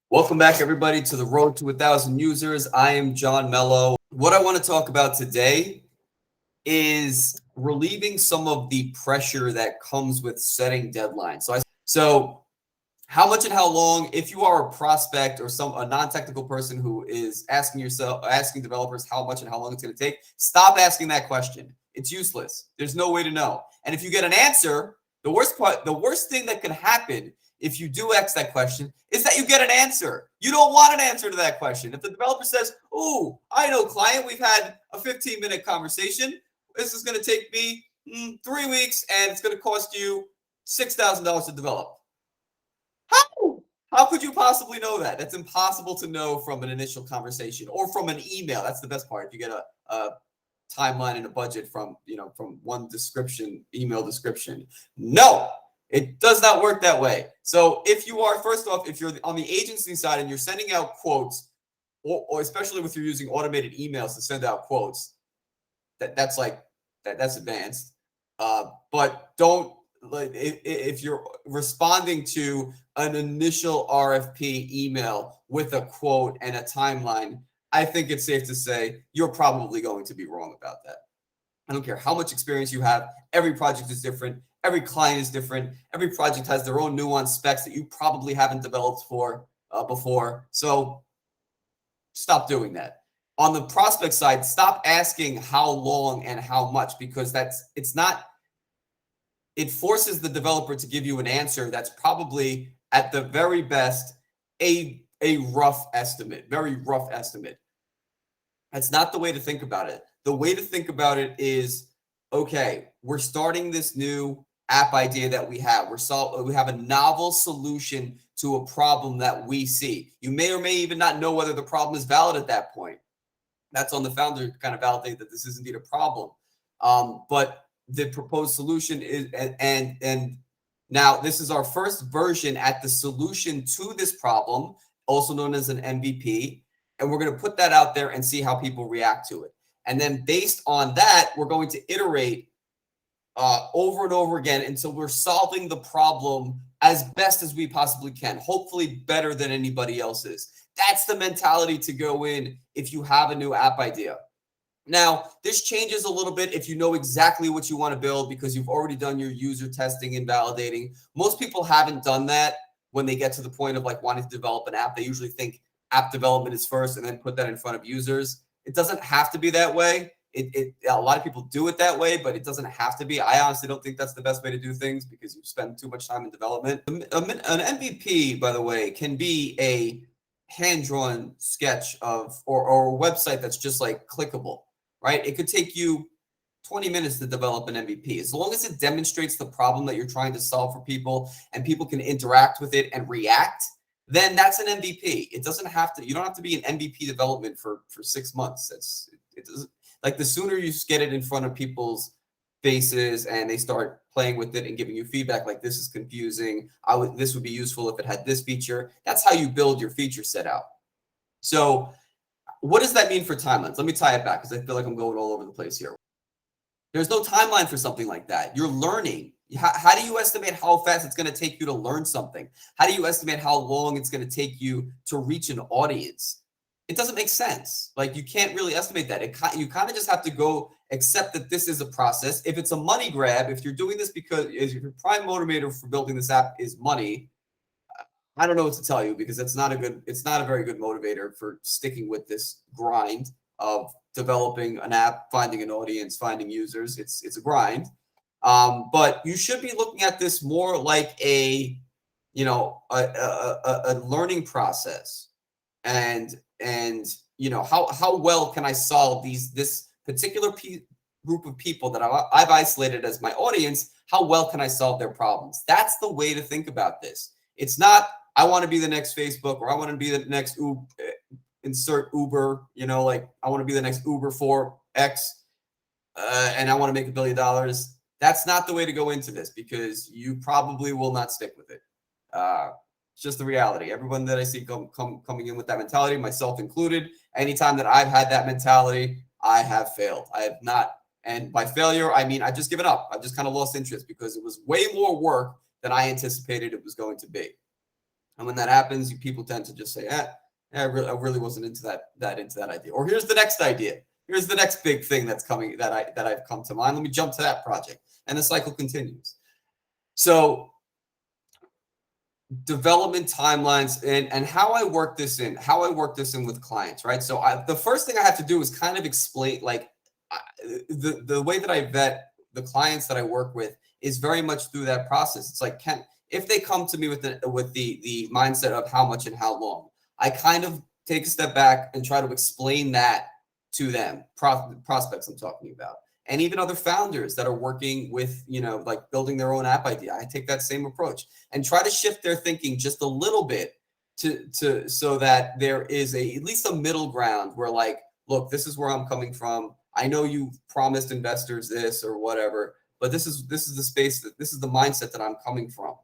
Welcome back, everybody, to the Road to 1,000 Users. I am John Mello. What I want to talk about today is relieving some of the pressure that comes with setting deadlines. So how much and how long, if you are a prospect or a non-technical person who is asking developers how much and how long it's going to take, stop asking that question. It's useless. There's no way to know. And if you get an answer, the worst thing that can happen if you do ask that question is that you get an answer. You don't want an answer to that question. If the developer says, "Oh, I know, client, we've had a 15-minute conversation. This is going to take me 3 weeks, and it's going to cost you $6,000 to develop." How? How could you possibly know that? That's impossible to know from an initial conversation or from an email. That's the best part. If you get a timeline and a budget from one email description. No, it does not work that way. So first off, if you're on the agency side and you're sending out quotes, or especially if you're using automated emails to send out quotes, that's advanced. But don't if you're responding to an initial RFP email with a quote and a timeline, I think it's safe to say you're probably going to be wrong about that. I don't care how much experience you have. Every project is different. Every client is different. Every project has their own nuanced specs that you probably haven't developed before. So stop doing that. On the prospect side, stop asking how long and how much, because it forces the developer to give you an answer that's probably at the very best a rough estimate, very rough estimate. That's not the way to think about it. The way to think about it is, okay, we're starting this new app idea that we have. We have a novel solution to a problem that we see. You may or may even not know whether the problem is valid at that point. That's on the founder to kind of validate that this is indeed a problem. But the proposed solution is, and now this is our first version at the solution to this problem, also known as an MVP. And we're going to put that out there and see how people react to it. And then based on that, we're going to iterate over and over again until we're solving the problem as best as we possibly can, hopefully better than anybody else's. That's the mentality to go in if you have a new app idea. Now, this changes a little bit if you know exactly what you want to build because you've already done your user testing and validating. Most people haven't done that when they get to the point of like wanting to develop an app. They usually think app development is first and then put that in front of users. It doesn't have to be that way. A lot of people do it that way, but it doesn't have to be. I honestly don't think that's the best way to do things because you spend too much time in development. An MVP, by the way, can be a hand-drawn sketch of or a website that's just like clickable, right? It could take you 20 minutes to develop an MVP. As long as it demonstrates the problem that you're trying to solve for people and people can interact with it and react, then that's an MVP. You don't have to be an MVP development for 6 months. It doesn't, like, the sooner you get it in front of people's faces and they start playing with it and giving you feedback, like this is confusing, this would be useful if it had this feature. That's how you build your feature set out. So what does that mean for timelines? Let me tie it back because I feel like I'm going all over the place here. There's no timeline for something like that. You're learning. How do you estimate how fast it's going to take you to learn something? How do you estimate how long it's going to take you to reach an audience? It doesn't make sense. Like, you can't really estimate that. You kind of just have to go accept that this is a process. If it's a money grab, if you're doing this because if your prime motivator for building this app is money, I don't know what to tell you because it's not a very good motivator for sticking with this grind of developing an app, finding an audience, finding users. It's a grind. But you should be looking at this more like a learning process, and how well can I solve this particular group of people that I've isolated as my audience? How well can I solve their problems? That's the way to think about this. It's not I want to be the next Facebook or I want to be the next insert Uber. Like I want to be the next Uber for X, and I want to make $1 billion. That's not the way to go into this because you probably will not stick with it. It's just the reality. Everyone that I see coming in with that mentality, myself included, anytime that I've had that mentality, I have failed. I have not. And by failure, I mean I've just given up. I've just kind of lost interest because it was way more work than I anticipated it was going to be. And when that happens, people tend to just say, I really wasn't into that idea. Or here's the next idea. Here's the next big thing that's coming that I've come to mind. Let me jump to that project. And the cycle continues. So development timelines and how I work this in with clients, right? So the first thing I have to do is kind of explain, like, the way that I vet the clients that I work with is very much through that process. It's like, if they come to me with the mindset of how much and how long, I kind of take a step back and try to explain that to them, prospects I'm talking about, and even other founders that are working with, like building their own app idea. I take that same approach and try to shift their thinking just a little bit to so that there is at least a middle ground where, like, look, this is where I'm coming from. I know you promised investors this or whatever, but this is the space this is the mindset that I'm coming from.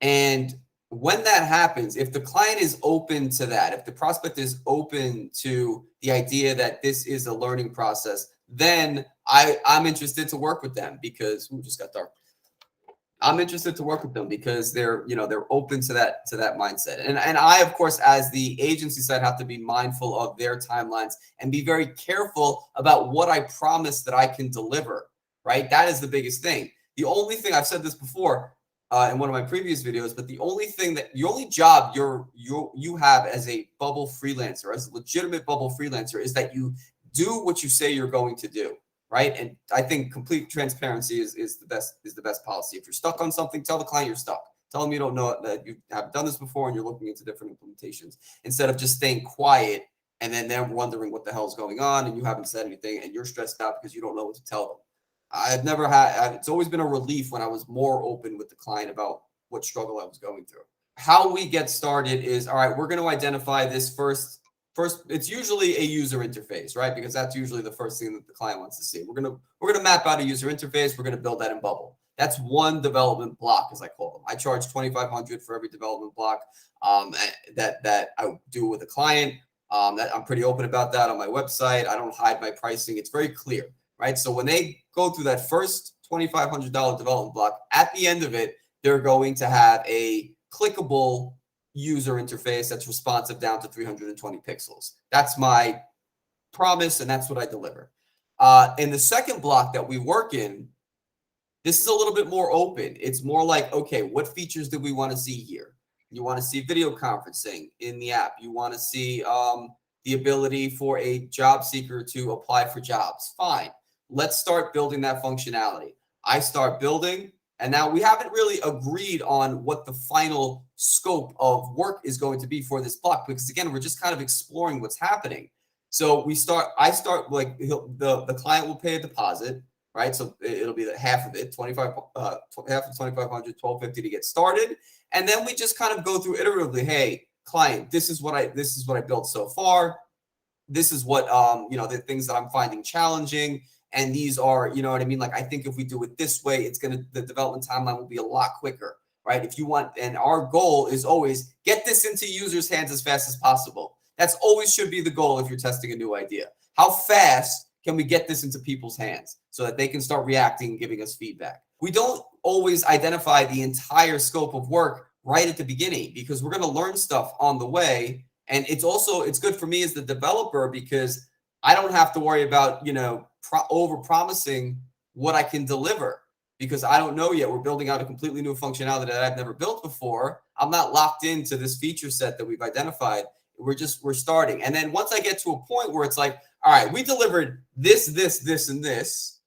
And when that happens, if the client is open to that, if the prospect is open to the idea that this is a learning process, then I'm interested to work with them because just got dark. I'm interested to work with them because they're open to that mindset. And I, of course, as the agency side, have to be mindful of their timelines and be very careful about what I promise that I can deliver, right? That is the biggest thing. The only thing, I've said this before in one of my previous videos, but the only job you have as a bubble freelancer, as a legitimate bubble freelancer, is that you do what you say you're going to do. Right. And I think complete transparency is the best policy. If you're stuck on something, tell the client you're stuck. Tell them you don't know, that you have done this before and you're looking into different implementations, instead of just staying quiet and then they're wondering what the hell is going on and you haven't said anything and you're stressed out because you don't know what to tell them. It's always been a relief when I was more open with the client about what struggle I was going through. How we get started is, all right, we're going to identify this first, it's usually a user interface, right? Because that's usually the first thing that the client wants to see. We're gonna map out a user interface. We're gonna build that in Bubble. That's one development block, as I call them. I charge $2,500 for every development block that I do with a client. That I'm pretty open about that on my website. I don't hide my pricing. It's very clear, right? So when they go through that first $2,500 development block, at the end of it, they're going to have a clickable user interface that's responsive down to 320 pixels. That's my promise, and that's what I deliver. In the second block that we work in, this is a little bit more open. It's more like, okay, what features do we want to see here? You want to see video conferencing in the app. You want to see the ability for a job seeker to apply for jobs. Fine. Let's start building that functionality. I start building. And now we haven't really agreed on what the final scope of work is going to be for this block, because again, we're just kind of exploring what's happening. So I start like the client will pay a deposit, right? So it'll be half of it, half of 2,500, 1,250 to get started. And then we just kind of go through iteratively. Hey, client, this is what I built so far. This is what, the things that I'm finding challenging. And these are, you know what I mean? Like, I think if we do it this way, the development timeline will be a lot quicker, right? If you want, and our goal is always get this into users' hands as fast as possible. That's always should be the goal if you're testing a new idea. How fast can we get this into people's hands so that they can start reacting and giving us feedback? We don't always identify the entire scope of work right at the beginning because we're going to learn stuff on the way. And it's good for me as the developer because I don't have to worry about, over promising what I can deliver because I don't know yet. We're building out a completely new functionality that I've never built before. I'm not locked into this feature set that we've identified. We're starting. And then once I get to a point where it's like, all right, we delivered this, and this.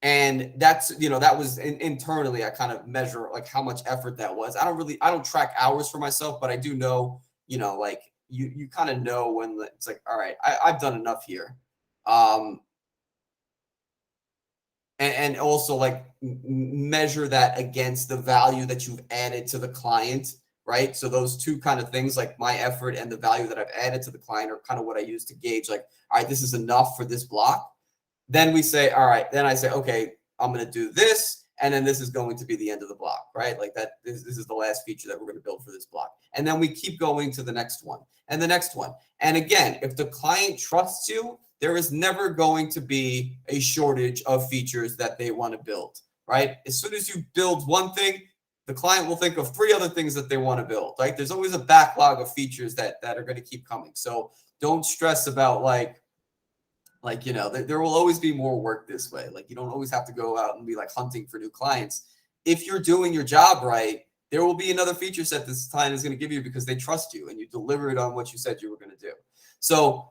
And that's, that was internally, I kind of measure like how much effort that was. I don't track hours for myself, but I do know, like you kind of know when it's like, all right, I've done enough here. And also like measure that against the value that you've added to the client, right? So those two kind of things, like my effort and the value that I've added to the client, are kind of what I use to gauge, like, all right, this is enough for this block. Then we say, all right, then I say, okay, I'm going to do this. And then this is going to be the end of the block, right? Like that, this is the last feature that we're going to build for this block. And then we keep going to the next one and the next one. And again, if the client trusts you, there is never going to be a shortage of features that they want to build, right? As soon as you build one thing, the client will think of 3 other things that they want to build, right? There's always a backlog of features that are going to keep coming. So don't stress about there will always be more work this way. Like, you don't always have to go out and be like hunting for new clients. If you're doing your job right, there will be another feature set this client is going to give you because they trust you and you delivered on what you said you were going to do. So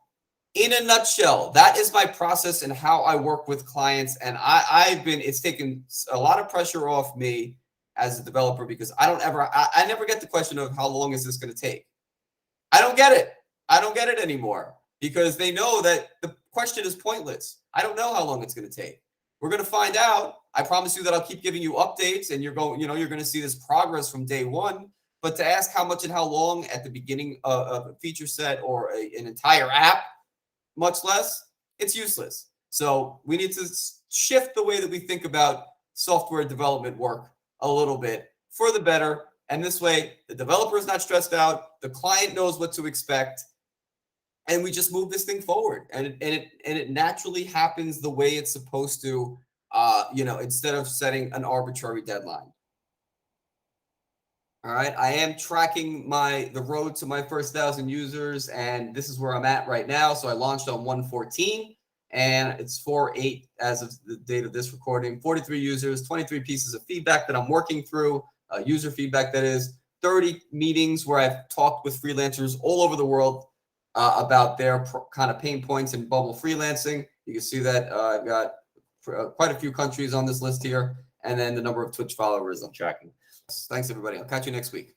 in a nutshell, that is my process and how I work with clients. And it's taken a lot of pressure off me as a developer because I never get the question of how long is this going to take? I don't get it. I don't get it anymore because they know that the question is pointless. I don't know how long it's going to take. We're going to find out. I promise you that I'll keep giving you updates and you're going to see this progress from day one. But to ask how much and how long at the beginning of a feature set or an entire app, much less, it's useless. So we need to shift the way that we think about software development work a little bit for the better. And this way, the developer is not stressed out. The client knows what to expect. And we just move this thing forward. And it naturally happens the way it's supposed to, instead of setting an arbitrary deadline. All right. I am tracking the road to my first 1,000 users, and this is where I'm at right now. So I launched on 114, and it's 4/8 as of the date of this recording. 43 users, 23 pieces of feedback that I'm working through, user feedback that is, 30 meetings where I've talked with freelancers all over the world about their kind of pain points in bubble freelancing. You can see that I've got quite a few countries on this list here, and then the number of Twitch followers I'm tracking. Thanks, everybody. I'll catch you next week.